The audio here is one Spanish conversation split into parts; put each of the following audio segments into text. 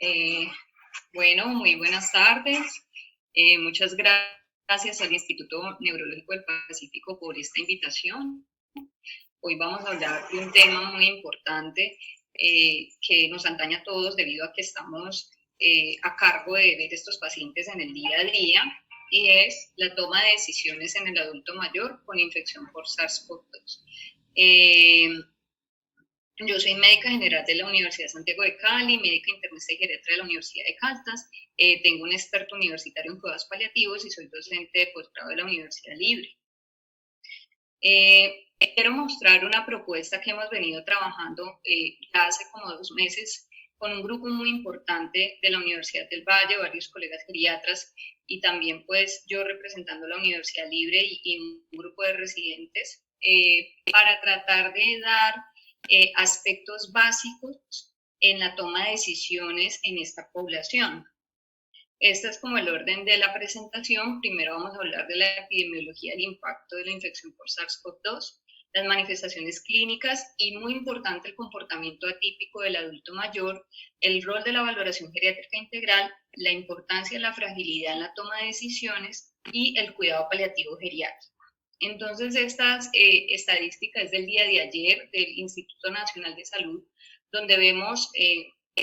Eh, bueno, muy buenas tardes. Muchas gracias al Instituto Neurológico del Pacífico por esta invitación. Hoy vamos a hablar de un tema muy importante que nos atañe a todos debido a que estamos a cargo de ver estos pacientes en el día a día, y es la toma de decisiones en el adulto mayor con infección por SARS-CoV-2. Yo soy médica general de la Universidad de Santiago de Cali, médica internista y geriatra de la Universidad de Caldas. Tengo un experto universitario en cuidados paliativos y soy docente de posgrado de la Universidad Libre. Quiero mostrar una propuesta que hemos venido trabajando ya hace como 2 meses con un grupo muy importante de la Universidad del Valle, varios colegas geriatras, y también pues yo representando la Universidad Libre y un grupo de residentes, para tratar de dar aspectos básicos en la toma de decisiones en esta población. Este es como el orden de la presentación. Primero vamos a hablar de la epidemiología del impacto de la infección por SARS-CoV-2, las manifestaciones clínicas y, muy importante, el comportamiento atípico del adulto mayor, el rol de la valoración geriátrica integral, la importancia de la fragilidad en la toma de decisiones y el cuidado paliativo geriátrico. Entonces, estas estadísticas del día de ayer del Instituto Nacional de Salud, donde vemos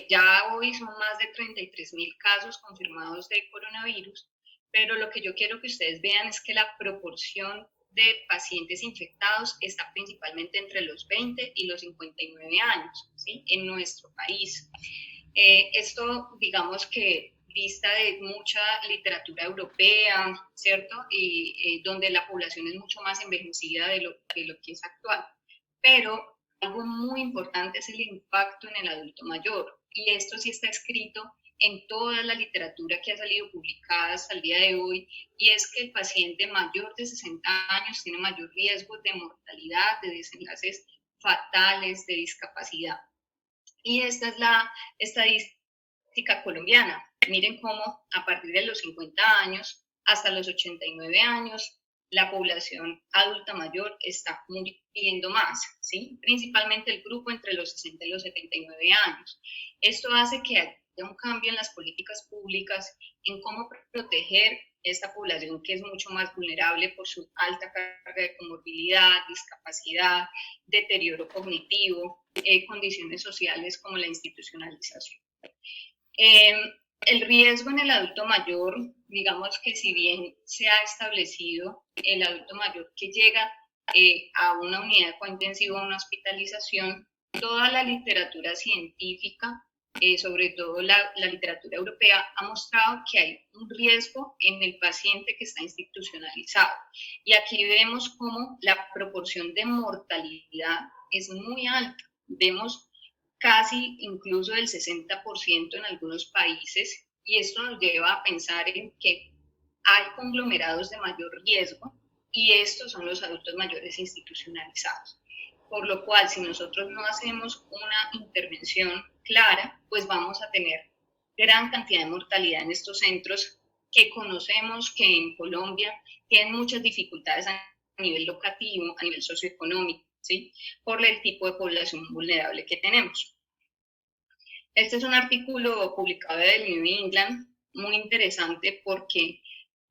ya hoy son más de 33.000 casos confirmados de coronavirus, pero lo que yo quiero que ustedes vean es que la proporción de pacientes infectados está principalmente entre los 20 y los 59 años, ¿sí? En nuestro país. Esto, digamos que vista de mucha literatura europea, ¿cierto? Y donde la población es mucho más envejecida de lo que es actual. Pero algo muy importante es el impacto en el adulto mayor, y esto sí está escrito en toda la literatura que ha salido publicada hasta el día de hoy, y es que el paciente mayor de 60 años tiene mayor riesgo de mortalidad, de desenlaces fatales, de discapacidad. Y esta es la estadística colombiana. Miren cómo a partir de los 50 años hasta los 89 años, la población adulta mayor está muriendo más, ¿sí? Principalmente el grupo entre los 60 y los 79 años. Esto hace que haya un cambio en las políticas públicas en cómo proteger esta población, que es mucho más vulnerable por su alta carga de comorbilidad, discapacidad, deterioro cognitivo, condiciones sociales como la institucionalización. Eh, el riesgo en el adulto mayor, digamos que si bien se ha establecido el adulto mayor que llega a una unidad de cuidado intensivo, a una hospitalización, toda la literatura científica, sobre todo la literatura europea, ha mostrado que hay un riesgo en el paciente que está institucionalizado. Y aquí vemos cómo la proporción de mortalidad es muy alta. Vemos casi incluso del 60% en algunos países, y esto nos lleva a pensar en que hay conglomerados de mayor riesgo, y estos son los adultos mayores institucionalizados. Por lo cual, si nosotros no hacemos una intervención clara, pues vamos a tener gran cantidad de mortalidad en estos centros que conocemos que en Colombia tienen muchas dificultades a nivel locativo, a nivel socioeconómico, ¿sí? Por el tipo de población vulnerable que tenemos. Este es un artículo publicado del New England, muy interesante porque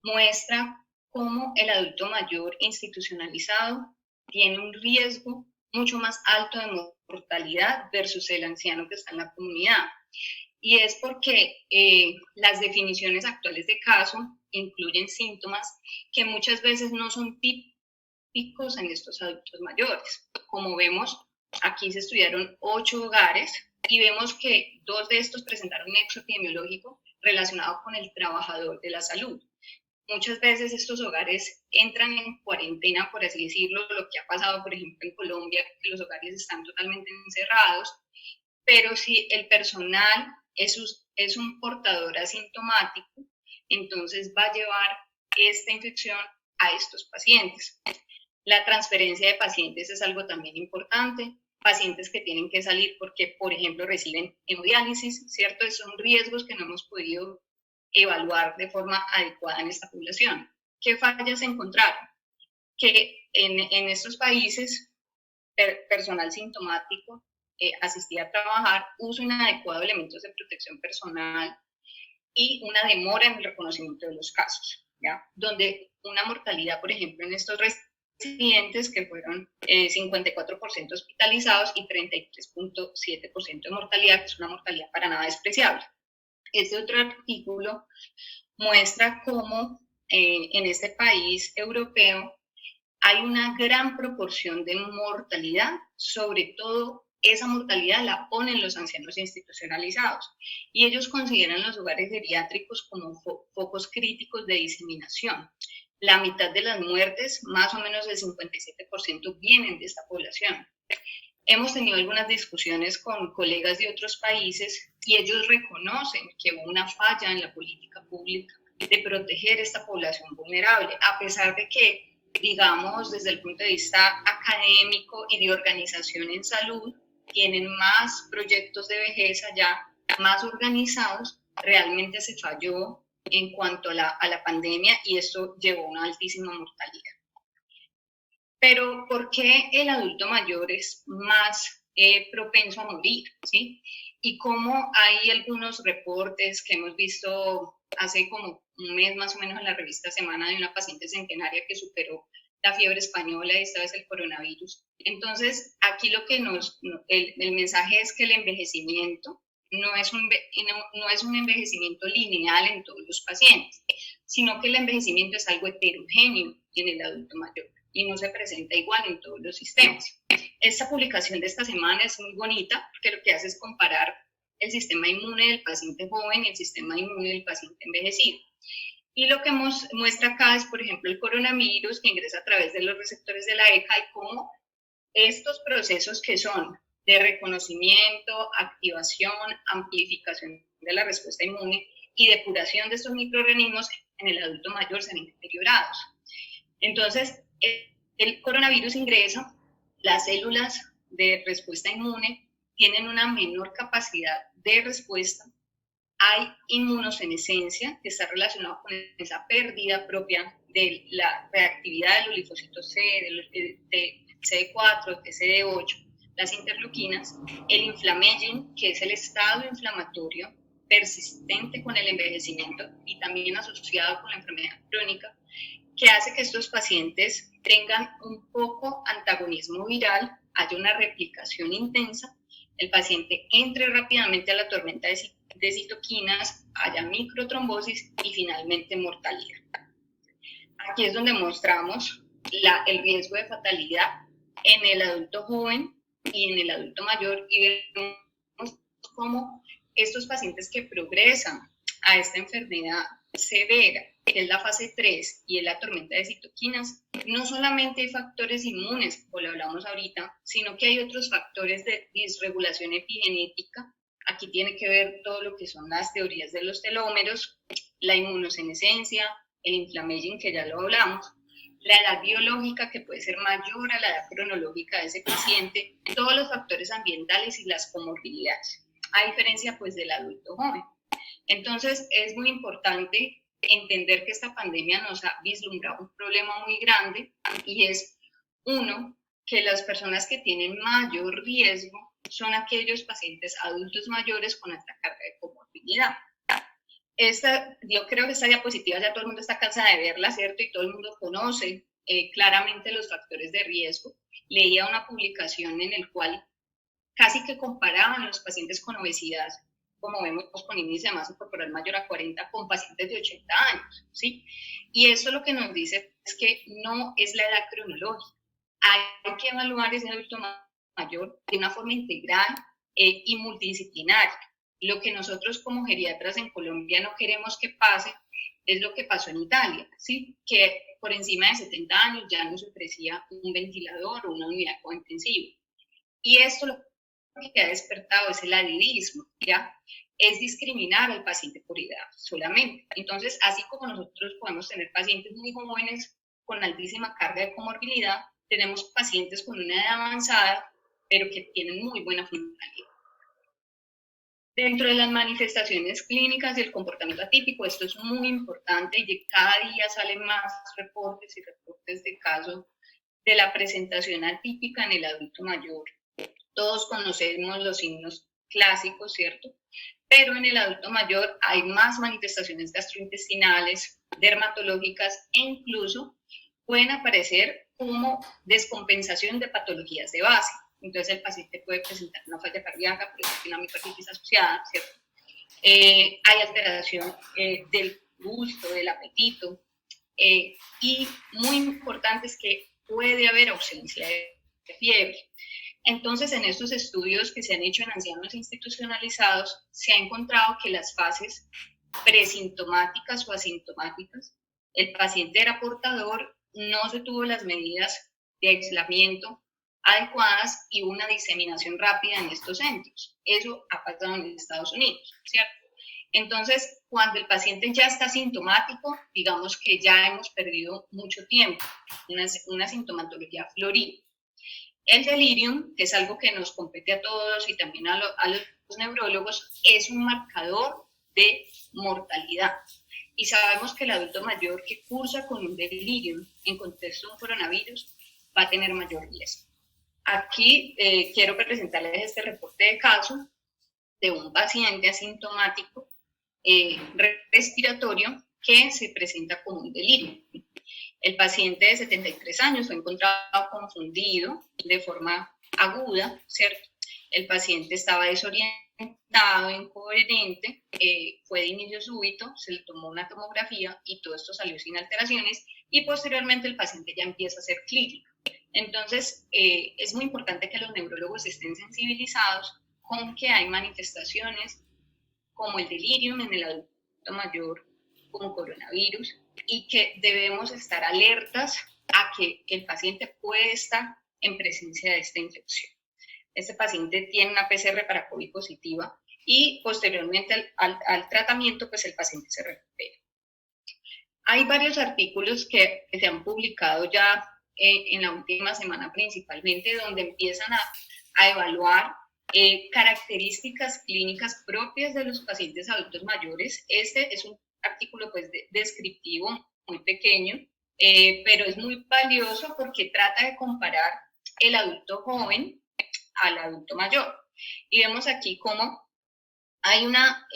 muestra cómo el adulto mayor institucionalizado tiene un riesgo mucho más alto de mortalidad versus el anciano que está en la comunidad. Y es porque las definiciones actuales de caso incluyen síntomas que muchas veces no son típicos en estos adultos mayores. Como vemos, aquí se estudiaron 8 hogares y vemos que 2 de estos presentaron nexo epidemiológico relacionado con el trabajador de la salud. Muchas veces estos hogares entran en cuarentena, por así decirlo, lo que ha pasado, por ejemplo, en Colombia, que los hogares están totalmente encerrados, pero si el personal es un portador asintomático, entonces va a llevar esta infección a estos pacientes. La transferencia de pacientes es algo también importante. Pacientes que tienen que salir porque, por ejemplo, reciben hemodiálisis, ¿cierto? Son riesgos que no hemos podido evaluar de forma adecuada en esta población. ¿Qué fallas se encontraron? Que en estos países, personal sintomático asistida a trabajar, uso inadecuado de elementos de protección personal y una demora en el reconocimiento de los casos, ¿ya? Donde una mortalidad, por ejemplo, en estos residentes que fueron 54% hospitalizados y 33.7% de mortalidad, que es una mortalidad para nada despreciable. Este otro artículo muestra cómo en este país europeo hay una gran proporción de mortalidad, sobre todo esa mortalidad la ponen los ancianos institucionalizados y ellos consideran los hogares geriátricos como focos críticos de diseminación. La mitad de las muertes, más o menos el 57%, vienen de esta población. Hemos tenido algunas discusiones con colegas de otros países y ellos reconocen que hubo una falla en la política pública de proteger esta población vulnerable, a pesar de que, digamos, desde el punto de vista académico y de organización en salud, tienen más proyectos de vejez allá, más organizados, realmente se falló en cuanto a la pandemia y esto llevó a una altísima mortalidad. Pero ¿por qué el adulto mayor es más propenso a morir? ¿Sí? Y cómo hay algunos reportes que hemos visto hace como un mes más o menos en la revista Semana de una paciente centenaria que superó la fiebre española y esta vez el coronavirus. Entonces, aquí lo que el mensaje es que el envejecimiento no es un envejecimiento lineal en todos los pacientes, sino que el envejecimiento es algo heterogéneo en el adulto mayor y no se presenta igual en todos los sistemas. Esta publicación de esta semana es muy bonita porque lo que hace es comparar el sistema inmune del paciente joven y el sistema inmune del paciente envejecido. Y lo que muestra acá es, por ejemplo, el coronavirus que ingresa a través de los receptores de la ECA y cómo estos procesos que son de reconocimiento, activación, amplificación de la respuesta inmune y depuración de estos microorganismos en el adulto mayor se han deteriorados. Entonces, el coronavirus ingresa, las células de respuesta inmune tienen una menor capacidad de respuesta, hay inmunosenescencia que está relacionada con esa pérdida propia de la reactividad de los linfocitos C, de CD4, de CD8, las interleuquinas, el inflammaging, que es el estado inflamatorio persistente con el envejecimiento y también asociado con la enfermedad crónica, que hace que estos pacientes tengan un poco antagonismo viral, haya una replicación intensa, el paciente entre rápidamente a la tormenta de citoquinas, haya microtrombosis y finalmente mortalidad. Aquí es donde mostramos el riesgo de fatalidad en el adulto joven y en el adulto mayor y vemos cómo estos pacientes que progresan a esta enfermedad severa, que es la fase 3 y es la tormenta de citoquinas, no solamente hay factores inmunes, como lo hablamos ahorita, sino que hay otros factores de disregulación epigenética. Aquí tiene que ver todo lo que son las teorías de los telómeros, la inmunosenescencia, el inflammaging, que ya lo hablamos, la edad biológica, que puede ser mayor a la edad cronológica de ese paciente, todos los factores ambientales y las comorbilidades, a diferencia pues del adulto joven. Entonces, es muy importante entender que esta pandemia nos ha vislumbrado un problema muy grande y es, uno, que las personas que tienen mayor riesgo son aquellos pacientes adultos mayores con alta carga de comorbilidad. Yo creo que esta diapositiva ya todo el mundo está cansado de verla, ¿cierto? Y todo el mundo conoce claramente los factores de riesgo. Leía una publicación en el cual casi que comparaban los pacientes con obesidad, como vemos pues, con índice de masa corporal mayor a 40, con pacientes de 80 años, ¿sí? Y eso lo que nos dice es que no es la edad cronológica. Hay que evaluar ese adulto mayor de una forma integral y multidisciplinaria. Lo que nosotros como geriatras en Colombia no queremos que pase es lo que pasó en Italia, ¿sí? Que por encima de 70 años ya no se ofrecía un ventilador o una unidad de cuidado intensivo. Y esto lo que ha despertado es el adidismo, ¿ya? Es discriminar al paciente por edad solamente. Entonces, así como nosotros podemos tener pacientes muy jóvenes con altísima carga de comorbilidad, tenemos pacientes con una edad avanzada, pero que tienen muy buena funcionalidad. Dentro de las manifestaciones clínicas y el comportamiento atípico, esto es muy importante y cada día salen más reportes y reportes de casos de la presentación atípica en el adulto mayor. Todos conocemos los signos clásicos, ¿cierto? Pero en el adulto mayor hay más manifestaciones gastrointestinales, dermatológicas e incluso pueden aparecer como descompensación de patologías de base. Entonces el paciente puede presentar una falla cardíaca, por ejemplo, una miocarditis asociada, ¿cierto? Hay alteración del gusto, del apetito, y muy importante es que puede haber ausencia de fiebre. Entonces, en estos estudios que se han hecho en ancianos institucionalizados, se ha encontrado que las fases presintomáticas o asintomáticas, el paciente era portador, no se tuvo las medidas de aislamiento adecuadas y una diseminación rápida en estos centros. Eso ha pasado en Estados Unidos, ¿cierto? Entonces, cuando el paciente ya está sintomático, digamos que ya hemos perdido mucho tiempo, una sintomatología florida. El delirium, que es algo que nos compete a todos y también a los neurólogos, es un marcador de mortalidad. Y sabemos que el adulto mayor que cursa con un delirium en contexto de un coronavirus va a tener mayor riesgo. Aquí quiero presentarles este reporte de caso de un paciente asintomático respiratorio que se presenta con un delirio. El paciente de 73 años fue encontrado confundido de forma aguda, ¿cierto? El paciente estaba desorientado, incoherente, fue de inicio súbito, se le tomó una tomografía y todo esto salió sin alteraciones y posteriormente el paciente ya empieza a ser clínico. Entonces, es muy importante que los neurólogos estén sensibilizados con que hay manifestaciones como el delirium en el adulto mayor con coronavirus y que debemos estar alertas a que el paciente puede estar en presencia de esta infección. Este paciente tiene una PCR para COVID positiva y posteriormente al tratamiento, pues el paciente se recupera. Hay varios artículos que se han publicado ya en la última semana principalmente, donde empiezan a evaluar características clínicas propias de los pacientes adultos mayores. Este es un artículo pues descriptivo, muy pequeño, pero es muy valioso porque trata de comparar el adulto joven al adulto mayor. Y vemos aquí cómo hay una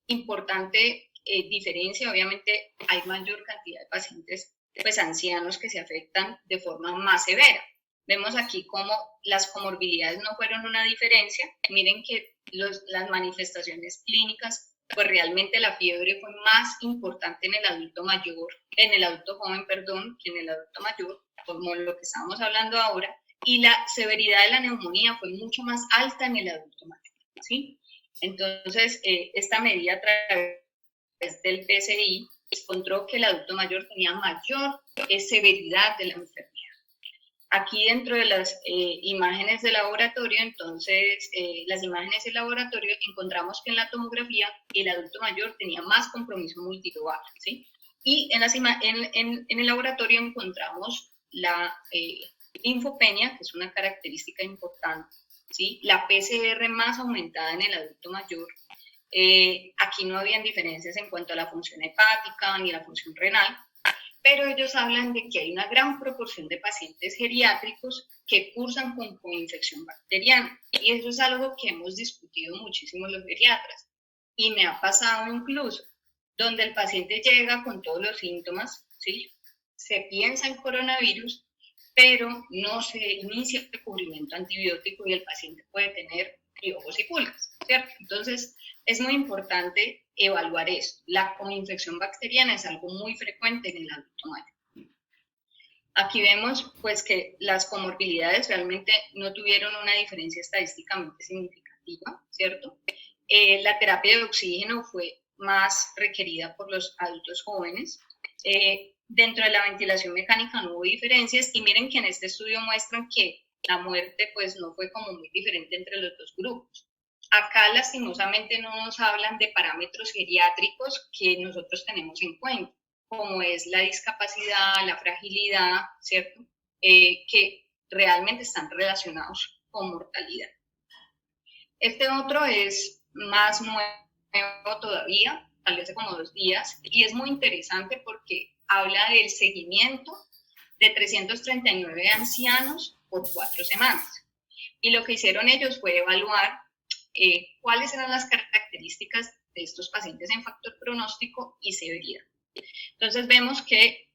importante diferencia. Obviamente hay mayor cantidad de pacientes pues ancianos que se afectan de forma más severa. Vemos aquí cómo las comorbilidades no fueron una diferencia. Miren que las manifestaciones clínicas, pues realmente la fiebre fue más importante en el adulto mayor, en el adulto joven, perdón, que en el adulto mayor, como lo que estamos hablando ahora, y la severidad de la neumonía fue mucho más alta en el adulto mayor, ¿sí? Entonces, esta medida a través del PSI encontró que el adulto mayor tenía mayor severidad de la enfermedad. Aquí dentro de las imágenes de laboratorio, entonces, las imágenes de laboratorio, encontramos que en la tomografía el adulto mayor tenía más compromiso multilobar, ¿sí? Y en el laboratorio encontramos la linfopenia, que es una característica importante, ¿sí? La PCR más aumentada en el adulto mayor. Aquí no habían diferencias en cuanto a la función hepática ni la función renal, pero ellos hablan de que hay una gran proporción de pacientes geriátricos que cursan con coinfección bacteriana, y eso es algo que hemos discutido muchísimo los geriatras, y me ha pasado incluso, donde el paciente llega con todos los síntomas, ¿sí? Se piensa en coronavirus, pero no se inicia el cubrimiento antibiótico y el paciente puede tener piojos y pulgas, ¿cierto? Entonces, es muy importante evaluar esto. La coinfección bacteriana es algo muy frecuente en el adulto mayor. Aquí vemos pues que las comorbilidades realmente no tuvieron una diferencia estadísticamente significativa, ¿cierto? La terapia de oxígeno fue más requerida por los adultos jóvenes. Dentro de la ventilación mecánica no hubo diferencias, y miren que en este estudio muestran que la muerte pues no fue como muy diferente entre los dos grupos. Acá lastimosamente no nos hablan de parámetros geriátricos que nosotros tenemos en cuenta, como es la discapacidad, la fragilidad, ¿cierto? Que realmente están relacionados con mortalidad. Este otro es más nuevo todavía, tal vez hace como 2 días, y es muy interesante porque habla del seguimiento de 339 ancianos por 4 semanas. Y lo que hicieron ellos fue evaluar cuáles eran las características de estos pacientes en factor pronóstico y severidad. Entonces vemos que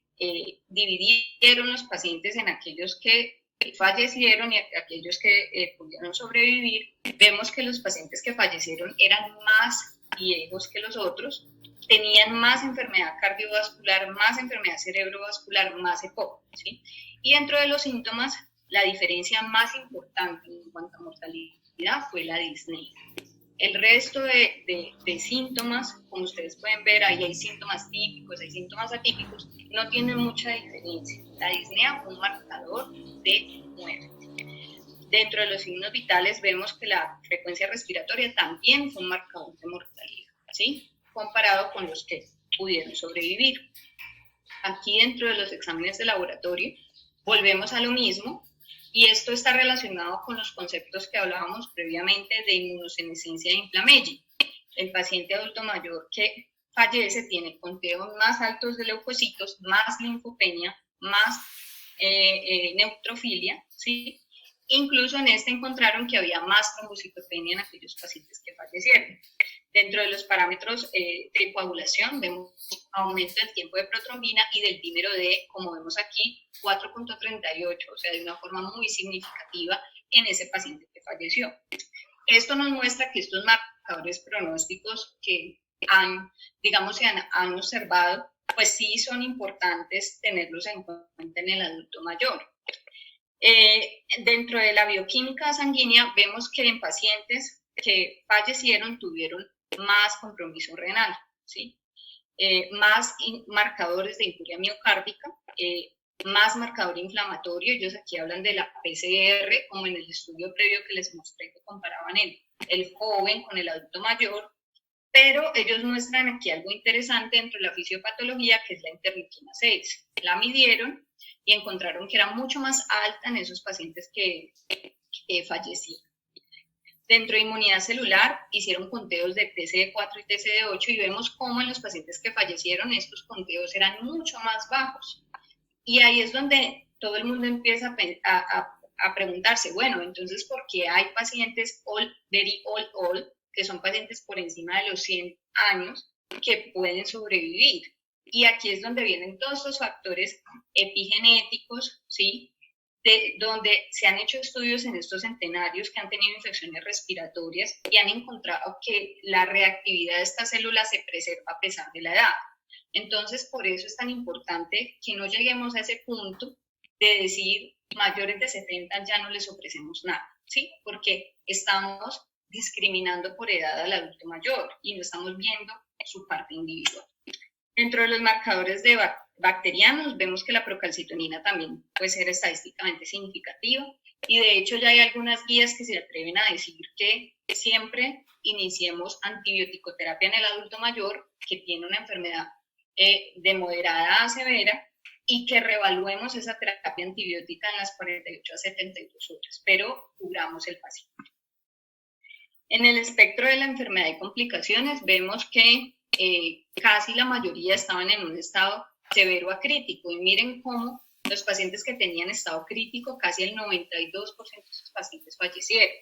dividieron los pacientes en aquellos que fallecieron y aquellos que pudieron sobrevivir. Vemos que los pacientes que fallecieron eran más viejos que los otros, tenían más enfermedad cardiovascular, más enfermedad cerebrovascular, más EPOC, ¿sí? Y dentro de los síntomas, la diferencia más importante en cuanto a mortalidad fue la disnea. El resto de síntomas, como ustedes pueden ver, ahí hay síntomas típicos, hay síntomas atípicos, no tienen mucha diferencia. La disnea fue un marcador de muerte. Dentro de los signos vitales vemos que la frecuencia respiratoria también fue un marcador de mortalidad, ¿sí? Comparado con los que pudieron sobrevivir. Aquí dentro de los exámenes de laboratorio volvemos a lo mismo, y esto está relacionado con los conceptos que hablábamos previamente de inmunosenescencia de inflammation. El paciente adulto mayor que fallece tiene conteos más altos de leucocitos, más linfopenia, más neutrofilia, ¿sí? Incluso en este encontraron que había más trombocitopenia en aquellos pacientes que fallecieron. Dentro de los parámetros de coagulación vemos aumento del tiempo de protrombina y del dímero D, como vemos aquí, 4.38, o sea, de una forma muy significativa en ese paciente que falleció. Esto nos muestra que estos marcadores pronósticos que se han observado, pues sí son importantes tenerlos en cuenta en el adulto mayor. Dentro de la bioquímica sanguínea vemos que en pacientes que fallecieron tuvieron más compromiso renal, ¿sí? Más marcadores de injuria miocárdica, más marcador inflamatorio. Ellos aquí hablan de la PCR, como en el estudio previo que les mostré que comparaban el joven con el adulto mayor, pero ellos muestran aquí algo interesante dentro de la fisiopatología, que es la interleuquina 6. La midieron y encontraron que era mucho más alta en esos pacientes que fallecieron. Dentro de inmunidad celular hicieron conteos de TCD4 y TCD8 y vemos cómo en los pacientes que fallecieron estos conteos eran mucho más bajos. Y ahí es donde todo el mundo empieza a preguntarse, bueno, entonces, ¿por qué hay pacientes very old, que son pacientes por encima de los 100 años, que pueden sobrevivir? Y aquí es donde vienen todos los factores epigenéticos, ¿sí? Donde se han hecho estudios en estos centenarios que han tenido infecciones respiratorias y han encontrado que la reactividad de estas células se preserva a pesar de la edad. Entonces, por eso es tan importante que no lleguemos a ese punto de decir mayores de 70 ya no les ofrecemos nada, ¿sí? Porque estamos discriminando por edad al adulto mayor y no estamos viendo su parte individual. Dentro de los marcadores de bacterianos vemos que la procalcitonina también puede ser estadísticamente significativa y de hecho ya hay algunas guías que se atreven a decir que siempre iniciemos antibiótico-terapia en el adulto mayor que tiene una enfermedad de moderada a severa y que reevaluemos esa terapia antibiótica en las 48 a 72 horas, pero curamos el paciente. En el espectro de la enfermedad y complicaciones vemos que casi la mayoría estaban en un estado severo a crítico y miren cómo los pacientes que tenían estado crítico, casi el 92% de esos pacientes fallecieron.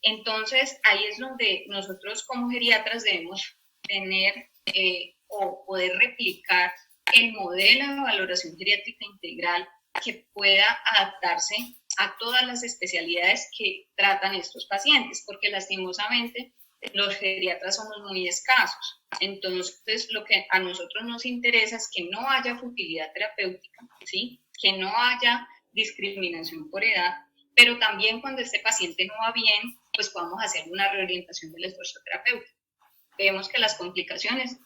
Entonces ahí es donde nosotros como geriatras debemos tener o poder replicar el modelo de valoración geriátrica integral que pueda adaptarse a todas las especialidades que tratan estos pacientes, porque lastimosamente los geriatras somos muy escasos. Entonces, lo que a nosotros nos interesa es que no haya futilidad terapéutica, ¿sí? Que no haya discriminación por edad, pero también cuando este paciente no va bien, pues podamos hacer una reorientación del esfuerzo terapéutico. Vemos que las complicaciones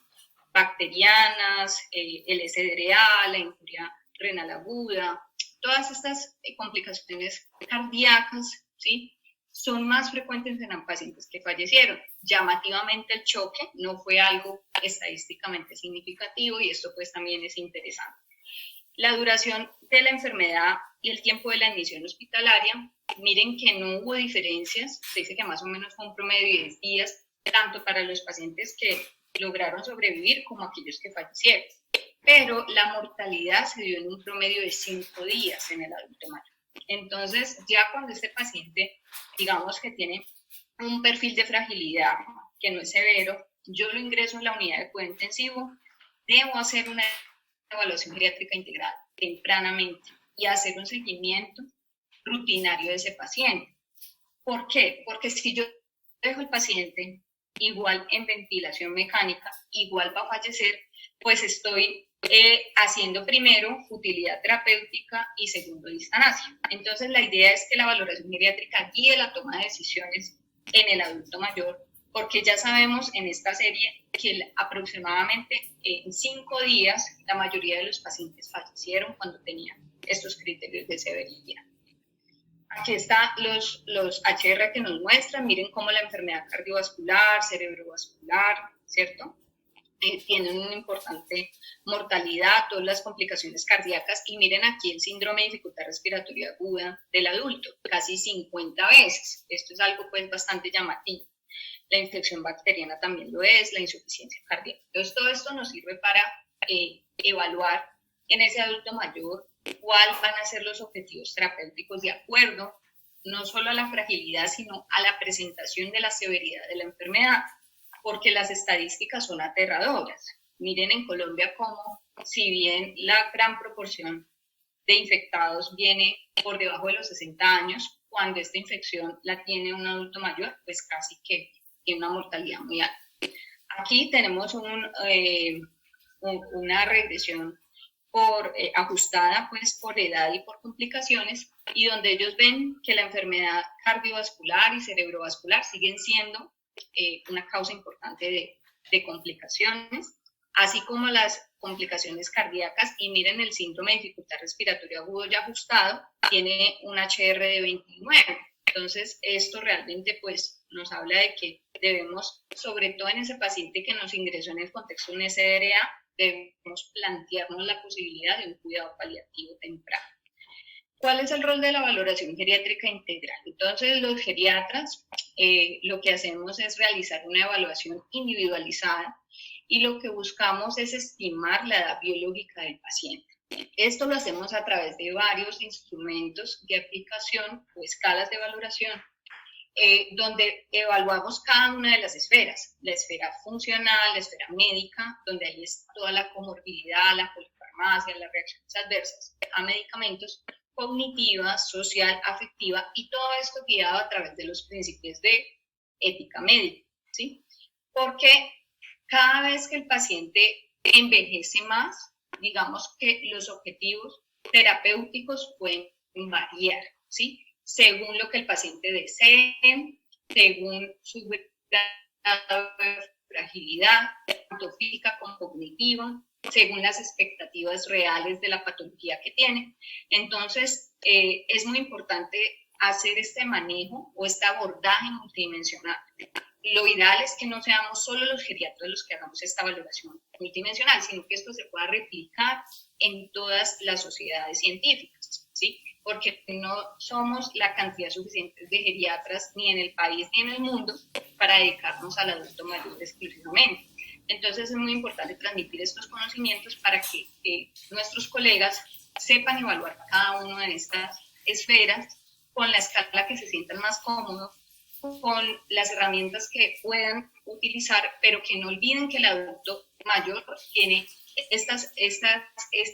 bacterianas, el SDRA, la injuria renal aguda, todas estas complicaciones cardíacas, ¿sí? Son más frecuentes en pacientes que fallecieron. Llamativamente el choque no fue algo estadísticamente significativo y esto pues también es interesante. La duración de la enfermedad y el tiempo de la admisión hospitalaria, miren que no hubo diferencias, se dice que más o menos fue un promedio de 10 días, tanto para los pacientes que lograron sobrevivir como aquellos que fallecieron. Pero la mortalidad se dio en un promedio de 5 días en el adulto mayor. Entonces, ya cuando este paciente, digamos que tiene un perfil de fragilidad que no es severo, yo lo ingreso en la unidad de cuidado intensivo, debo hacer una evaluación geriátrica integral tempranamente y hacer un seguimiento rutinario de ese paciente. ¿Por qué? Porque si yo dejo al paciente igual en ventilación mecánica, igual va a fallecer, pues estoy haciendo primero utilidad terapéutica y segundo distanasia. Entonces la idea es que la valoración geriátrica guíe la toma de decisiones en el adulto mayor, porque ya sabemos en esta serie que aproximadamente en 5 días la mayoría de los pacientes fallecieron cuando tenían estos criterios de severidad. Aquí están los HR que nos muestran, miren cómo la enfermedad cardiovascular, cerebrovascular, ¿cierto? Tienen una importante mortalidad, todas las complicaciones cardíacas, y miren aquí el síndrome de dificultad respiratoria aguda del adulto, casi 50 veces. Esto es algo pues bastante llamativo. La infección bacteriana también lo es, la insuficiencia cardíaca. Entonces todo esto nos sirve para evaluar en ese adulto mayor cuáles van a ser los objetivos terapéuticos de acuerdo no solo a la fragilidad, sino a la presentación de la severidad de la enfermedad, porque las estadísticas son aterradoras. Miren en Colombia cómo, si bien la gran proporción de infectados viene por debajo de los 60 años, cuando esta infección la tiene un adulto mayor, pues casi que tiene una mortalidad muy alta. Aquí tenemos una regresión ajustada pues por edad y por complicaciones, y donde ellos ven que la enfermedad cardiovascular y cerebrovascular siguen siendo una causa importante de complicaciones, así como las complicaciones cardíacas. Y miren, el síndrome de dificultad respiratoria agudo ya ajustado tiene un HR de 29. Entonces, esto realmente pues nos habla de que debemos, sobre todo en ese paciente que nos ingresó en el contexto de un SDRA, debemos plantearnos la posibilidad de un cuidado paliativo temprano. ¿Cuál es el rol de la valoración geriátrica integral? Entonces, los geriatras lo que hacemos es realizar una evaluación individualizada, y lo que buscamos es estimar la edad biológica del paciente. Esto lo hacemos a través de varios instrumentos de aplicación o escalas de valoración, donde evaluamos cada una de las esferas: la esfera funcional, la esfera médica, donde ahí está toda la comorbilidad, la polifarmacia, las reacciones adversas a medicamentos, cognitiva, social, afectiva, y todo esto guiado a través de los principios de ética médica, ¿sí? Porque cada vez que el paciente envejece más, digamos que los objetivos terapéuticos pueden variar, ¿sí? Según lo que el paciente desee, según su grado de fragilidad, tanto física como cognitiva, según las expectativas reales de la patología que tiene. Entonces, es muy importante hacer este manejo o este abordaje multidimensional. Lo ideal es que no seamos solo los geriatras los que hagamos esta valoración multidimensional, sino que esto se pueda replicar en todas las sociedades científicas, ¿sí? Porque no somos la cantidad suficiente de geriatras ni en el país ni en el mundo para dedicarnos al adulto mayor exclusivamente. Entonces es muy importante transmitir estos conocimientos para que nuestros colegas sepan evaluar cada una de estas esferas con la escala que se sientan más cómodos, con las herramientas que puedan utilizar, pero que no olviden que el adulto mayor tiene esta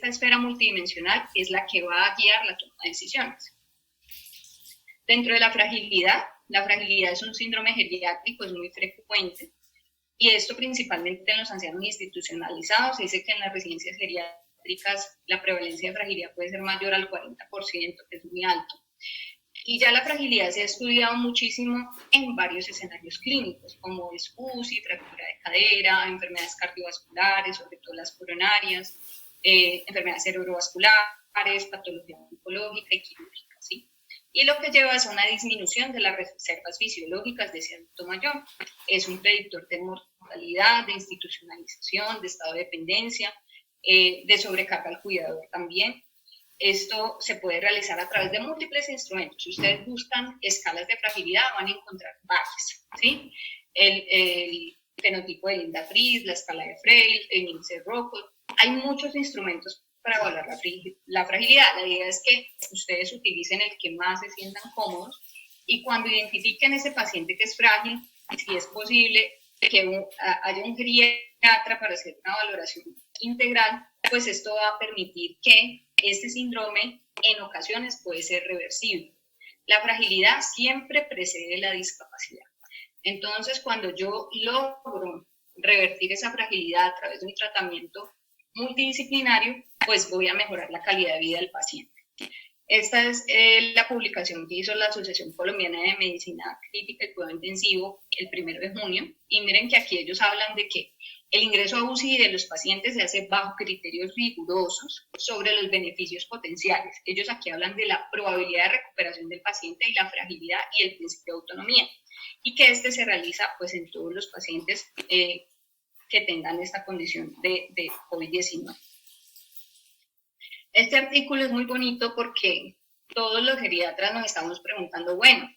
esfera multidimensional, que es la que va a guiar la toma de decisiones. Dentro de la fragilidad es un síndrome geriátrico, es muy frecuente, y esto principalmente en los ancianos institucionalizados. Se dice que en las residencias geriátricas la prevalencia de fragilidad puede ser mayor al 40%, que es muy alto. Y ya la fragilidad se ha estudiado muchísimo en varios escenarios clínicos, como es UCI, fractura de cadera, enfermedades cardiovasculares, sobre todo las coronarias, enfermedades cerebrovasculares, patología oncológica y quirúrgica, ¿sí? Y lo que lleva es a una disminución de las reservas fisiológicas de ese adulto mayor. Es un predictor de mortalidad, de institucionalización, de estado de dependencia, de sobrecarga al cuidador también. Esto se puede realizar a través de múltiples instrumentos. Si ustedes buscan escalas de fragilidad, van a encontrar varias, ¿sí? El fenotipo de Linda Fries, la escala de Frail, el índice Rocco. Hay muchos instrumentos para evaluar la fragilidad. La idea es que ustedes utilicen el que más se sientan cómodos y cuando identifiquen ese paciente que es frágil, si es posible que haya un geriatra para hacer una valoración integral, pues esto va a permitir que este síndrome en ocasiones puede ser reversible. La fragilidad siempre precede la discapacidad. Entonces, cuando yo logro revertir esa fragilidad a través de un tratamiento multidisciplinario, pues voy a mejorar la calidad de vida del paciente. Esta es la publicación que hizo la Asociación Colombiana de Medicina Crítica y Cuidado Intensivo el 1 de junio, y miren que aquí ellos hablan de que el ingreso a UCI de los pacientes se hace bajo criterios rigurosos sobre los beneficios potenciales. Ellos aquí hablan de la probabilidad de recuperación del paciente y la fragilidad y el principio de autonomía, y que este se realiza pues en todos los pacientes que tengan esta condición de COVID-19. Este artículo es muy bonito porque todos los geriatras nos estamos preguntando, bueno,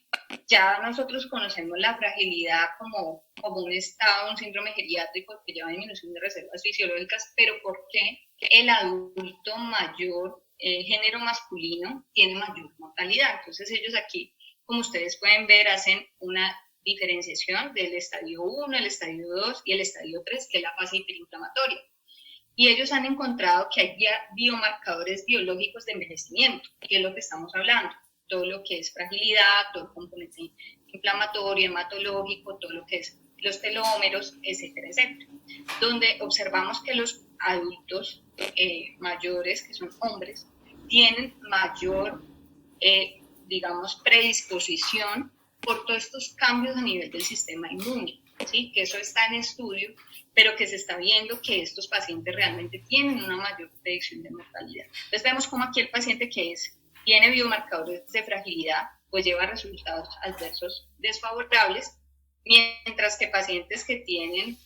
ya nosotros conocemos la fragilidad como un estado, un síndrome geriátrico que lleva a disminución de reservas fisiológicas, pero ¿por qué el adulto mayor, género masculino, tiene mayor mortalidad? Entonces ellos aquí, como ustedes pueden ver, hacen una diferenciación del estadio 1, el estadio 2 y el estadio 3, que es la fase hiperinflamatoria. Y ellos han encontrado que hay biomarcadores biológicos de envejecimiento, que es lo que estamos hablando, todo lo que es fragilidad, todo el componente inflamatorio, hematológico, todo lo que es los telómeros, etcétera, etcétera, donde observamos que los adultos mayores, que son hombres, tienen mayor, digamos, predisposición por todos estos cambios a nivel del sistema inmune, ¿sí? Que eso está en estudio, pero que se está viendo que estos pacientes realmente tienen una mayor predicción de mortalidad. Entonces vemos como aquí el paciente que tiene biomarcadores de fragilidad, pues lleva resultados adversos desfavorables, mientras que pacientes que tienen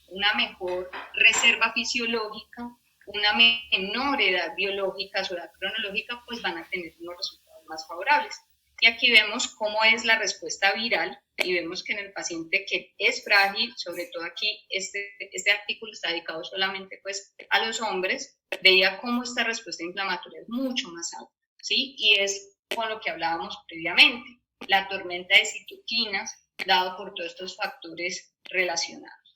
una mejor reserva fisiológica, una menor edad biológica, su edad cronológica, pues van a tener unos resultados más favorables. Y aquí vemos cómo es la respuesta viral y vemos que en el paciente que es frágil, sobre todo aquí este artículo está dedicado solamente pues a los hombres, veía cómo esta respuesta inflamatoria es mucho más alta, ¿sí? Y es con lo que hablábamos previamente, la tormenta de citoquinas dado por todos estos factores relacionados.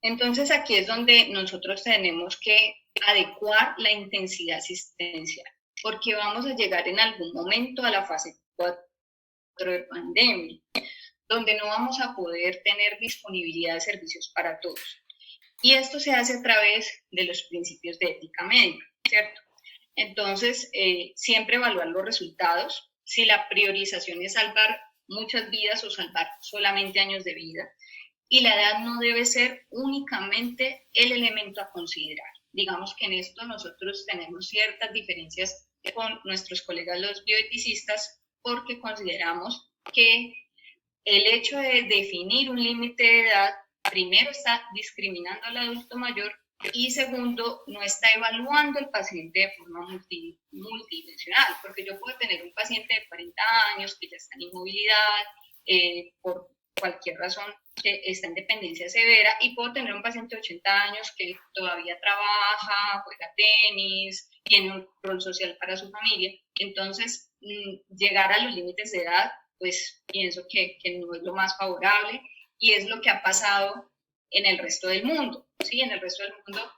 Entonces aquí es donde nosotros tenemos que adecuar la intensidad asistencial, porque vamos a llegar en algún momento a la fase 4 de pandemia, donde no vamos a poder tener disponibilidad de servicios para todos. Y esto se hace a través de los principios de ética médica, ¿cierto? Entonces, siempre evaluar los resultados, si la priorización es salvar muchas vidas o salvar solamente años de vida, y la edad no debe ser únicamente el elemento a considerar. Digamos que en esto nosotros tenemos ciertas diferencias con nuestros colegas los bioeticistas porque consideramos que el hecho de definir un límite de edad, primero está discriminando al adulto mayor y segundo, no está evaluando al paciente de forma multidimensional, porque yo puedo tener un paciente de 40 años que ya está en inmovilidad, por cualquier razón que está en dependencia severa, y puedo tener un paciente de 80 años que todavía trabaja, juega tenis, tiene un rol social para su familia. Entonces, llegar a los límites de edad, pues pienso que no es lo más favorable y es lo que ha pasado en el resto del mundo. ¿Sí? En el resto del mundo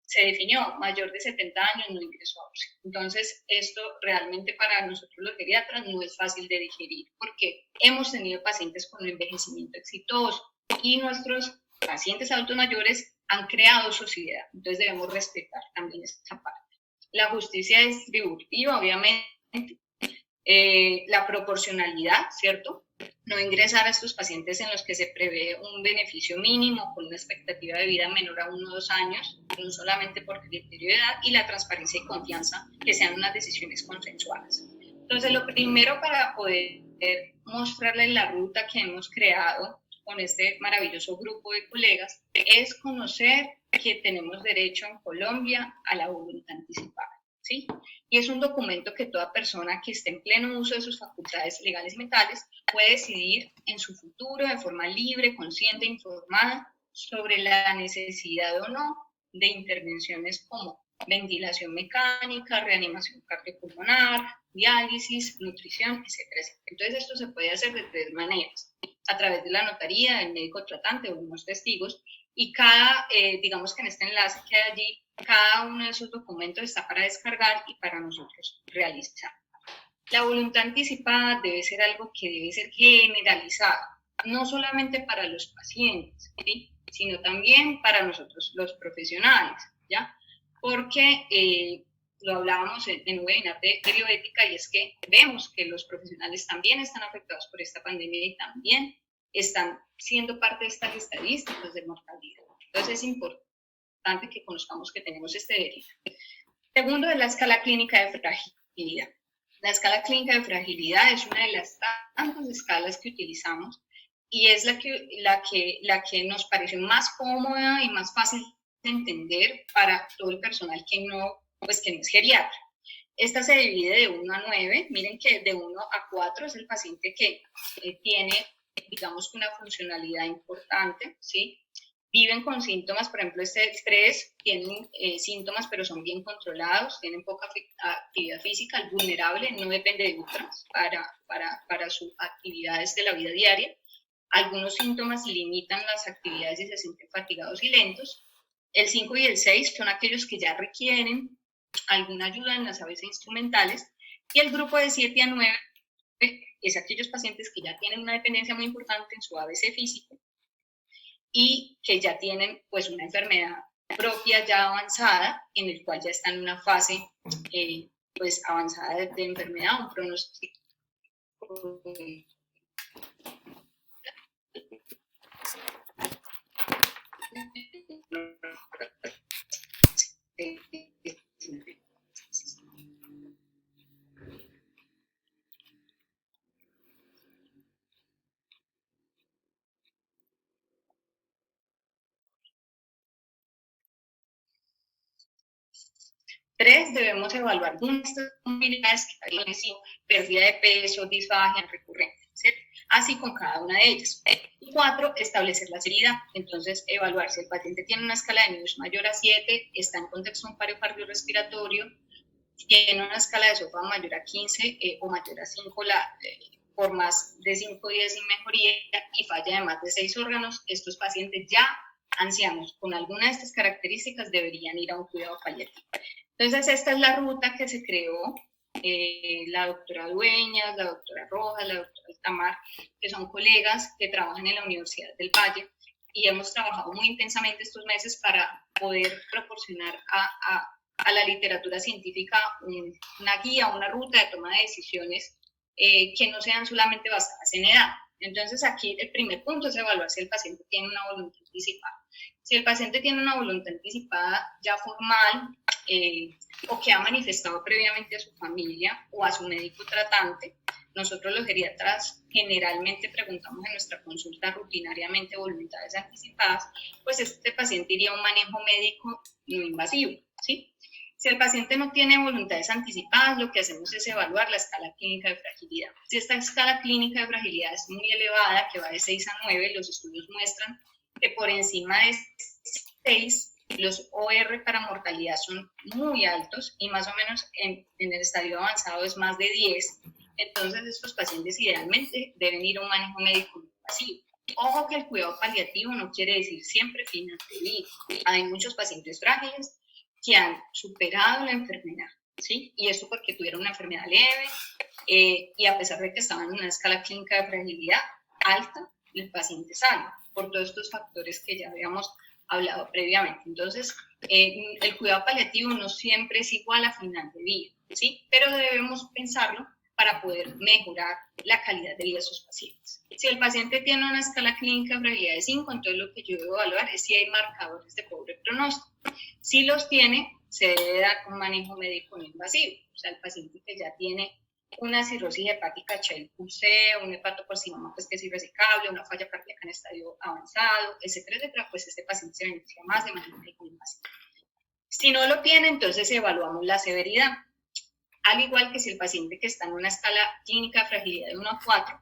se definió mayor de 70 años no ingresó a UCI. Entonces, esto realmente para nosotros los geriatras no es fácil de digerir porque hemos tenido pacientes con envejecimiento exitoso y nuestros pacientes adultos mayores han creado sociedad. Entonces, debemos respetar también esta parte. La justicia distributiva, obviamente, la proporcionalidad, ¿cierto? No ingresar a estos pacientes en los que se prevé un beneficio mínimo con una expectativa de vida menor a 1 o 2 años, no solamente por criterio de edad, y la transparencia y confianza, que sean unas decisiones consensuadas. Entonces, lo primero para poder mostrarles la ruta que hemos creado con este maravilloso grupo de colegas es conocer que tenemos derecho en Colombia a la voluntad anticipada. ¿Sí? Y es un documento que toda persona que esté en pleno uso de sus facultades legales y mentales puede decidir en su futuro de forma libre, consciente e informada sobre la necesidad o no de intervenciones como ventilación mecánica, reanimación cardiopulmonar, diálisis, nutrición, etcétera. Entonces esto se puede hacer de 3 maneras: a través de la notaría, del médico tratante o unos testigos, y cada, digamos que en este enlace que hay allí, cada uno de esos documentos está para descargar y para nosotros realizar. La voluntad anticipada debe ser algo que debe ser generalizado, no solamente para los pacientes, ¿sí?, sino también para nosotros los profesionales, ¿ya? Porque lo hablábamos en un webinar de bioética, y es que vemos que los profesionales también están afectados por esta pandemia y también están siendo parte de estas estadísticas de mortalidad. Entonces es importante que conozcamos que tenemos este derecho. Segundo, es la escala clínica de fragilidad. La escala clínica de fragilidad es una de las tantas escalas que utilizamos y es la que nos parece más cómoda y más fácil de entender para todo el personal que no es geriatra. Esta se divide de 1 a 9. Miren que de 1 a 4 es el paciente que tiene, digamos, una funcionalidad importante, ¿sí? Viven con síntomas, por ejemplo, este 3 tienen síntomas, pero son bien controlados, tienen poca actividad física, el vulnerable no depende de otras para sus actividades de la vida diaria. Algunos síntomas limitan las actividades y se sienten fatigados y lentos. El 5 y el 6 son aquellos que ya requieren alguna ayuda en las ABC instrumentales, y el grupo de 7 a 9 es aquellos pacientes que ya tienen una dependencia muy importante en su ABC físico y que ya tienen pues una enfermedad propia ya avanzada, en el cual ya están en una fase pues avanzada de enfermedad, un pronóstico Tres, debemos evaluar nuestras comorbilidades, que hay pérdida de peso, disfagia recurrente, etc. Así con cada una de ellas. Y 4, establecer la seriedad. Entonces, evaluar si el paciente tiene una escala de NIUS mayor a 7, está en contexto de un paro cardiorrespiratorio, tiene una escala de SOFA mayor a 15 o mayor a 5, por más de 5 días sin mejoría y falla de más de 6 órganos, estos pacientes ya ancianos con alguna de estas características deberían ir a un cuidado paliativo. Entonces, esta es la ruta que se creó la doctora Dueñas, la doctora Rojas, la doctora Altamar, que son colegas que trabajan en la Universidad del Valle, y hemos trabajado muy intensamente estos meses para poder proporcionar a la literatura científica una guía, una ruta de toma de decisiones que no sean solamente basadas en edad. Entonces, aquí el primer punto es evaluar si el paciente tiene una voluntad anticipada. Si el paciente tiene una voluntad anticipada ya formal o que ha manifestado previamente a su familia o a su médico tratante, nosotros los geriatras generalmente preguntamos en nuestra consulta rutinariamente voluntades anticipadas, pues este paciente iría a un manejo médico no invasivo, ¿sí? Si el paciente no tiene voluntades anticipadas, lo que hacemos es evaluar la escala clínica de fragilidad. Si esta escala clínica de fragilidad es muy elevada, que va de 6 a 9, los estudios muestran que por encima de 6, los OR para mortalidad son muy altos y más o menos en el estadio avanzado es más de 10. Entonces, estos pacientes idealmente deben ir a un manejo médico invasivo. Ojo que el cuidado paliativo no quiere decir siempre final de vida. Hay muchos pacientes frágiles que han superado la enfermedad, ¿sí? Y eso porque tuvieron una enfermedad leve y a pesar de que estaban en una escala clínica de fragilidad alta, el paciente sale por todos estos factores que ya habíamos hablado previamente. Entonces, el cuidado paliativo no siempre es igual a final de vida, ¿sí? Pero debemos pensarlo para poder mejorar la calidad de vida de esos pacientes. Si el paciente tiene una escala clínica de fragilidad de 5, entonces lo que yo debo evaluar es si hay marcadores de pobre pronóstico. Si los tiene, se debe dar un manejo médico no invasivo. O sea, el paciente que ya tiene una cirrosis hepática HEL-C, un hepatocarcinoma pues, que es irresecable, una falla cardíaca en estadio avanzado, etcétera, etcétera, pues este paciente se beneficia más de manejo médico no invasivo. Si no lo tiene, entonces evaluamos la severidad. Al igual que si el paciente que está en una escala clínica de fragilidad de 1 a 4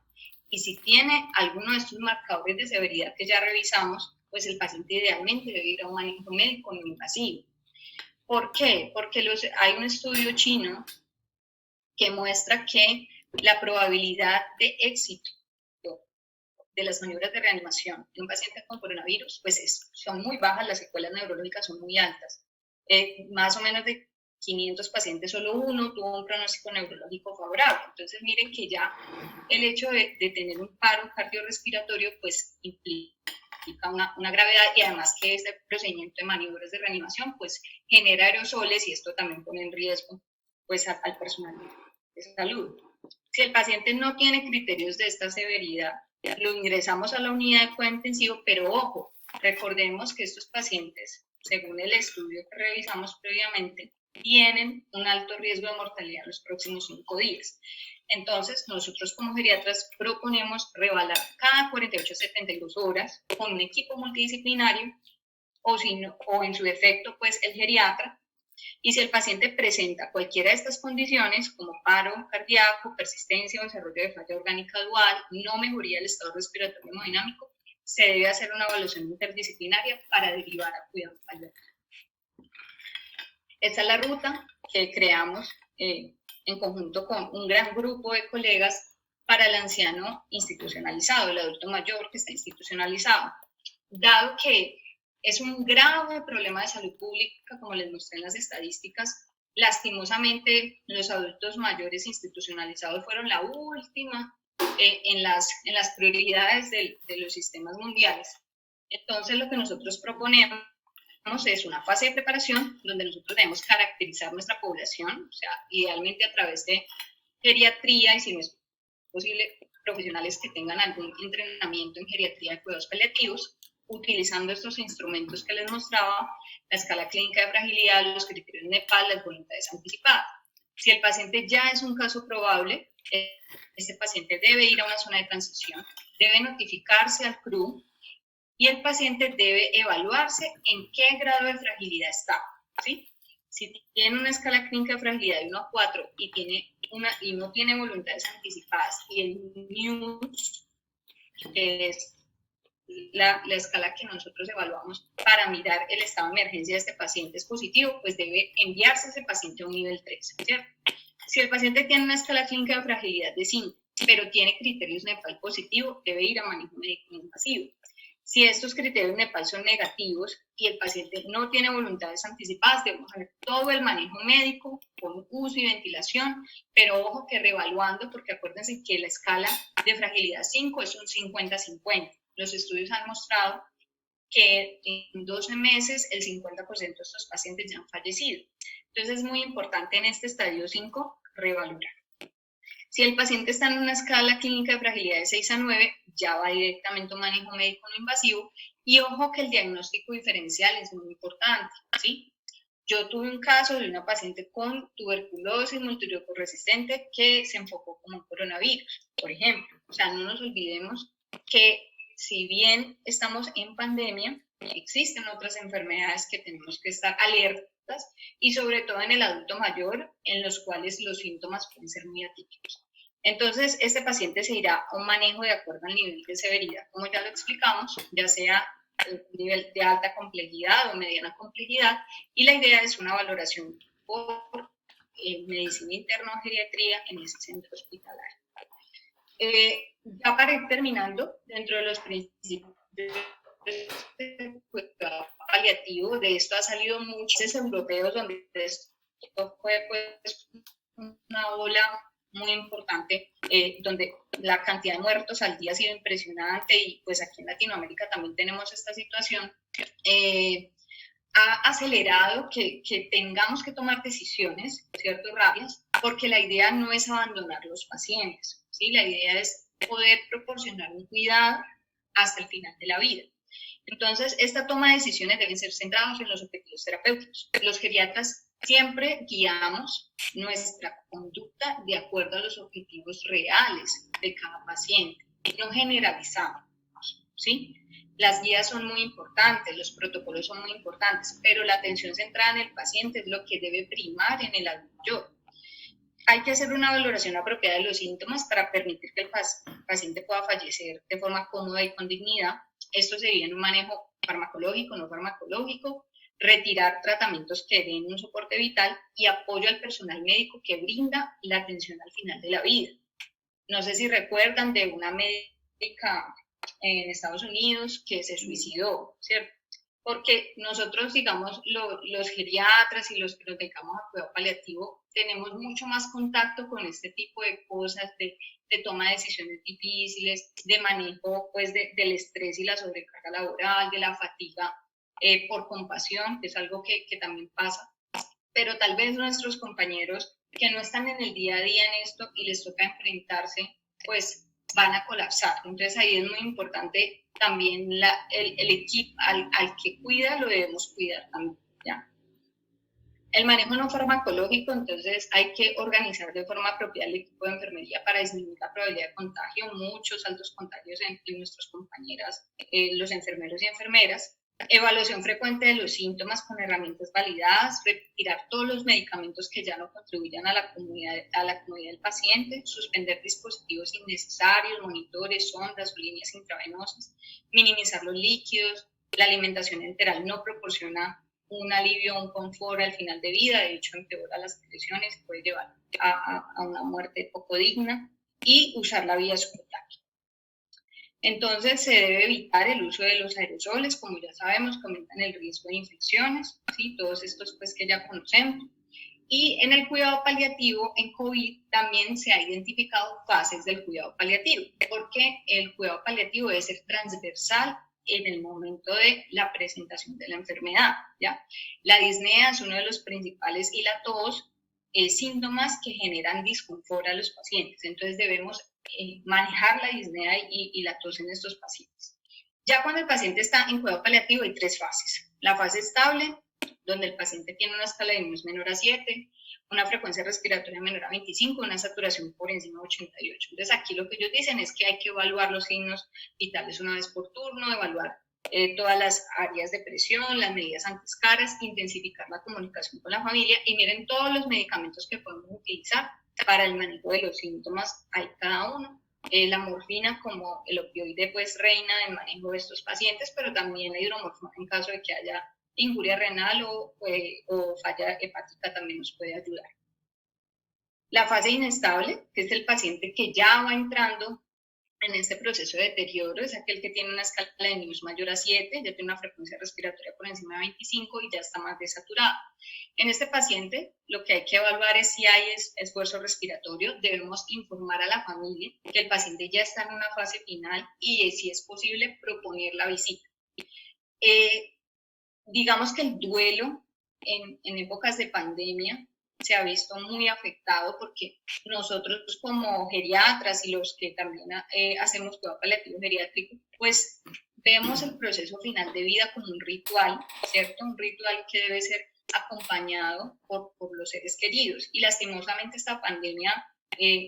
y si tiene alguno de estos marcadores de severidad que ya revisamos, pues el paciente idealmente debe ir a un manejo médico no invasivo. ¿Por qué? Porque hay un estudio chino que muestra que la probabilidad de éxito de las maniobras de reanimación en un paciente con coronavirus, pues son muy bajas, las secuelas neurológicas son muy altas. Más o menos de 500 pacientes, solo uno tuvo un pronóstico neurológico favorable. Entonces, miren que ya el hecho de tener un paro cardiorrespiratorio, pues implica una gravedad, y además que este procedimiento de maniobras de reanimación, pues genera aerosoles, y esto también pone en riesgo pues al personal de salud. Si el paciente no tiene criterios de esta severidad, lo ingresamos a la unidad de cuidado intensivo, pero ojo, recordemos que estos pacientes, según el estudio que revisamos previamente, tienen un alto riesgo de mortalidad en los próximos 5 días. Entonces, nosotros como geriatras proponemos revalar cada 48 a 72 horas con un equipo multidisciplinario o en su defecto, pues el geriatra. Y si el paciente presenta cualquiera de estas condiciones, como paro cardíaco, persistencia o desarrollo de falla orgánica dual, no mejoría del estado respiratorio hemodinámico, se debe hacer una evaluación interdisciplinaria para derivar a cuidado paliativo. Esta es la ruta que creamos en conjunto con un gran grupo de colegas para el anciano institucionalizado, el adulto mayor que está institucionalizado. Dado que es un grave problema de salud pública, como les mostré en las estadísticas, lastimosamente los adultos mayores institucionalizados fueron la última en las prioridades de los sistemas mundiales. Entonces, lo que nosotros proponemos es una fase de preparación donde nosotros debemos caracterizar nuestra población, o sea, idealmente a través de geriatría, y si no es posible, profesionales que tengan algún entrenamiento en geriatría de cuidados paliativos, utilizando estos instrumentos que les mostraba, la escala clínica de fragilidad, los criterios NEPAL, las voluntades anticipadas. Si el paciente ya es un caso probable, este paciente debe ir a una zona de transición, debe notificarse al CRU, y el paciente debe evaluarse en qué grado de fragilidad está, ¿sí? Si tiene una escala clínica de fragilidad de 1 a 4 y no tiene voluntades anticipadas, y el NEWS, que es la escala que nosotros evaluamos para mirar el estado de emergencia de este paciente, es positivo, pues debe enviarse ese paciente a un nivel 3, ¿cierto? Si el paciente tiene una escala clínica de fragilidad de 5, pero tiene criterios NEPAL positivo, debe ir a manejo médico invasivo. Si estos criterios NEPAL son negativos y el paciente no tiene voluntades anticipadas, debemos hacer todo el manejo médico con uso y ventilación, pero ojo que reevaluando, porque acuérdense que la escala de fragilidad 5 es un 50-50. Los estudios han mostrado que en 12 meses el 50% de estos pacientes ya han fallecido. Entonces es muy importante en este estadio 5 reevaluar. Si el paciente está en una escala clínica de fragilidad de 6 a 9, ya va directamente a un manejo médico no invasivo, y ojo que el diagnóstico diferencial es muy importante, ¿sí? Yo tuve un caso de una paciente con tuberculosis multirresistente que se enfocó como un coronavirus, por ejemplo. O sea, no nos olvidemos que si bien estamos en pandemia, existen otras enfermedades que tenemos que estar alertas, y sobre todo en el adulto mayor, en los cuales los síntomas pueden ser muy atípicos. Entonces, este paciente se irá a un manejo de acuerdo al nivel de severidad, como ya lo explicamos, ya sea nivel de alta complejidad o mediana complejidad, y la idea es una valoración por medicina interna o geriatría en ese centro hospitalario. Ya para ir terminando, dentro de los principios de cuidado paliativo, de esto ha salido muchos europeos donde esto fue pues una ola muy importante, donde la cantidad de muertos al día ha sido impresionante, y pues aquí en Latinoamérica también tenemos esta situación. Ha acelerado que tengamos que tomar decisiones, ¿cierto?, rápidas, porque la idea no es abandonar los pacientes, ¿sí? La idea es poder proporcionar un cuidado hasta el final de la vida. Entonces, esta toma de decisiones deben ser centradas en los objetivos terapéuticos. Los geriatras siempre guiamos nuestra conducta de acuerdo a los objetivos reales de cada paciente, no generalizamos, ¿sí? Las guías son muy importantes, los protocolos son muy importantes, pero la atención centrada en el paciente es lo que debe primar en el adulto. Hay que hacer una valoración apropiada de los síntomas para permitir que el paciente pueda fallecer de forma cómoda y con dignidad. Esto se vive en un manejo farmacológico, no farmacológico, retirar tratamientos que den un soporte vital y apoyo al personal médico que brinda la atención al final de la vida. No sé si recuerdan de una médica en Estados Unidos que se suicidó, ¿cierto? Porque nosotros, digamos, los geriatras y los que nos dedicamos a cuidado paliativo, tenemos mucho más contacto con este tipo de cosas, de toma de decisiones difíciles, de manejo pues, del estrés y la sobrecarga laboral, de la fatiga por compasión, que es algo que también pasa. Pero tal vez nuestros compañeros que no están en el día a día en esto y les toca enfrentarse, pues van a colapsar. Entonces ahí es muy importante también el equipo al que cuida, lo debemos cuidar también, ¿ya? El manejo no farmacológico, entonces hay que organizar de forma apropiada el equipo de enfermería para disminuir la probabilidad de contagio, muchos altos contagios en nuestras compañeras, los enfermeros y enfermeras. Evaluación frecuente de los síntomas con herramientas validadas, retirar todos los medicamentos que ya no contribuyan a la comodidad del paciente, suspender dispositivos innecesarios, monitores, sondas o líneas intravenosas, minimizar los líquidos. La alimentación enteral no proporciona un alivio o un confort al final de vida, de hecho empeora las lesiones, puede llevar a una muerte poco digna, y usar la vía subcutánea. Entonces se debe evitar el uso de los aerosoles, como ya sabemos, que aumentan el riesgo de infecciones, ¿sí? Todos estos pues que ya conocemos. Y en el cuidado paliativo, en COVID, también se ha identificado fases del cuidado paliativo, porque el cuidado paliativo debe ser transversal en el momento de la presentación de la enfermedad, ¿ya? La disnea es uno de los principales y la tos, síntomas que generan disconfort a los pacientes. Entonces debemos manejar la disnea y la tos en estos pacientes. Ya cuando el paciente está en cuidado paliativo hay 3 fases. La fase estable, donde el paciente tiene una escala de INEOS menor a 7, una frecuencia respiratoria menor a 25, una saturación por encima de 88. Entonces aquí lo que ellos dicen es que hay que evaluar los signos vitales una vez por turno, evaluar todas las áreas de presión, las medidas antiescaras, intensificar la comunicación con la familia y miren todos los medicamentos que podemos utilizar para el manejo de los síntomas, hay cada uno. La morfina como el opioide pues reina en manejo de estos pacientes, pero también la hidromorfina en caso de que haya injuria renal o falla hepática también nos puede ayudar. La fase inestable, que es el paciente que ya va entrando en este proceso de deterioro, es aquel que tiene una escala de INEOS mayor a 7, ya tiene una frecuencia respiratoria por encima de 25 y ya está más desaturado. En este paciente, lo que hay que evaluar es si hay esfuerzo respiratorio. Debemos informar a la familia que el paciente ya está en una fase final y si es posible proponer la visita. Digamos que el duelo en épocas de pandemia se ha visto muy afectado porque nosotros como geriatras y los que también hacemos cuidado paliativo geriátrico, pues vemos el proceso final de vida como un ritual, ¿cierto? Un ritual que debe ser acompañado por los seres queridos. Y lastimosamente esta pandemia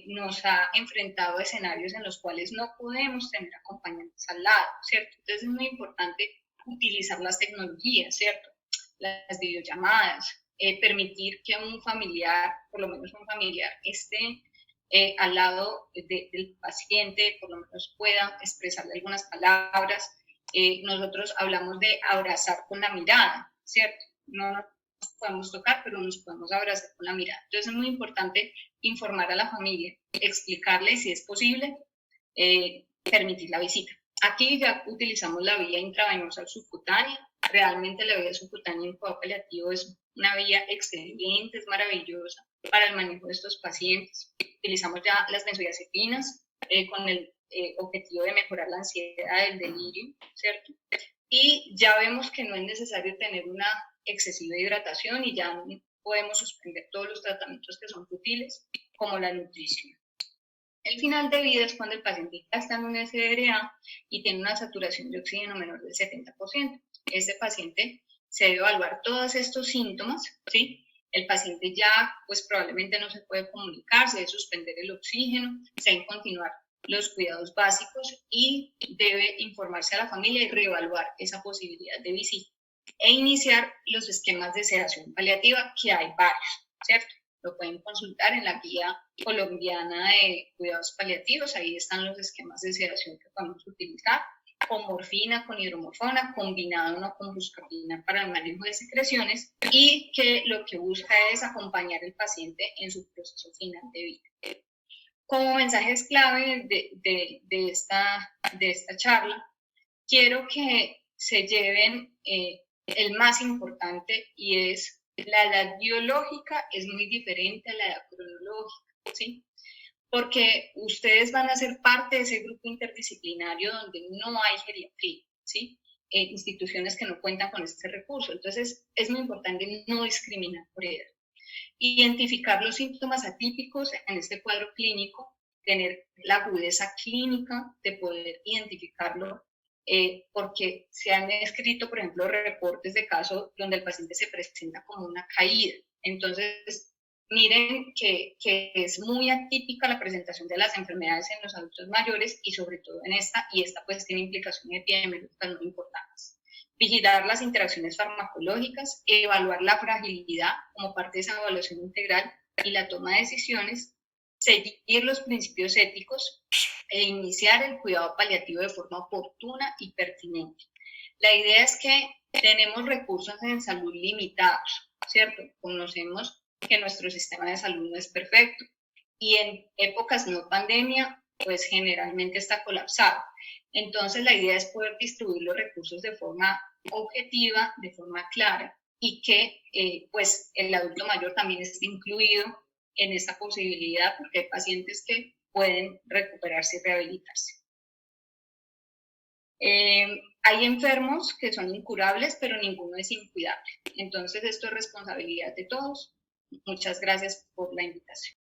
nos ha enfrentado a escenarios en los cuales no podemos tener acompañantes al lado, ¿cierto? Entonces es muy importante utilizar las tecnologías, ¿cierto? Las videollamadas, permitir que un familiar, por lo menos un familiar, esté al lado del paciente, por lo menos pueda expresarle algunas palabras. Nosotros hablamos de abrazar con la mirada, ¿cierto? No nos podemos tocar, pero nos podemos abrazar con la mirada. Entonces es muy importante informar a la familia, explicarle si es posible, permitir la visita. Aquí ya utilizamos la vía intravenosa subcutánea. Realmente la vía subcutánea en cuidado paliativo es una vía excelente, es maravillosa para el manejo de estos pacientes. Utilizamos ya las benzodiazepinas con el objetivo de mejorar la ansiedad, el delirio, ¿cierto? Y ya vemos que no es necesario tener una excesiva hidratación y ya podemos suspender todos los tratamientos que son futiles, como la nutrición. El final de vida es cuando el paciente ya está en un SDRA y tiene una saturación de oxígeno menor del 70%. Este paciente se debe evaluar todos estos síntomas, ¿sí? El paciente ya, pues probablemente no se puede comunicar, se debe suspender el oxígeno, se deben continuar los cuidados básicos y debe informarse a la familia y reevaluar esa posibilidad de visita. E iniciar los esquemas de sedación paliativa, que hay varios, ¿cierto? Lo pueden consultar en la guía colombiana de cuidados paliativos, ahí están los esquemas de sedación que podemos utilizar, con morfina, con hidromorfona, combinado no con buscapina para el manejo de secreciones, y que lo que busca es acompañar al paciente en su proceso final de vida. Como mensajes clave de esta charla, quiero que se lleven el más importante, y es la edad biológica es muy diferente a la edad cronológica, ¿sí? Porque ustedes van a ser parte de ese grupo interdisciplinario donde no hay geriatría, ¿sí? Instituciones que no cuentan con este recurso. Entonces, es muy importante no discriminar por edad. Identificar los síntomas atípicos en este cuadro clínico, tener la agudeza clínica de poder identificarlo, porque se han escrito, por ejemplo, reportes de casos donde el paciente se presenta como una caída. Entonces, miren que es muy atípica la presentación de las enfermedades en los adultos mayores, y sobre todo en esta, y esta pues tiene implicaciones epidemiológicas muy importantes. Vigilar las interacciones farmacológicas, evaluar la fragilidad como parte de esa evaluación integral y la toma de decisiones, seguir los principios éticos e iniciar el cuidado paliativo de forma oportuna y pertinente. La idea es que tenemos recursos en salud limitados, ¿cierto? Conocemos que nuestro sistema de salud no es perfecto, y en épocas no pandemia, pues generalmente está colapsado. Entonces la idea es poder distribuir los recursos de forma objetiva, de forma clara, y que pues el adulto mayor también esté incluido en esta posibilidad, porque hay pacientes que pueden recuperarse y rehabilitarse. Hay enfermos que son incurables, pero ninguno es incuidable. Entonces esto es responsabilidad de todos. Muchas gracias por la invitación.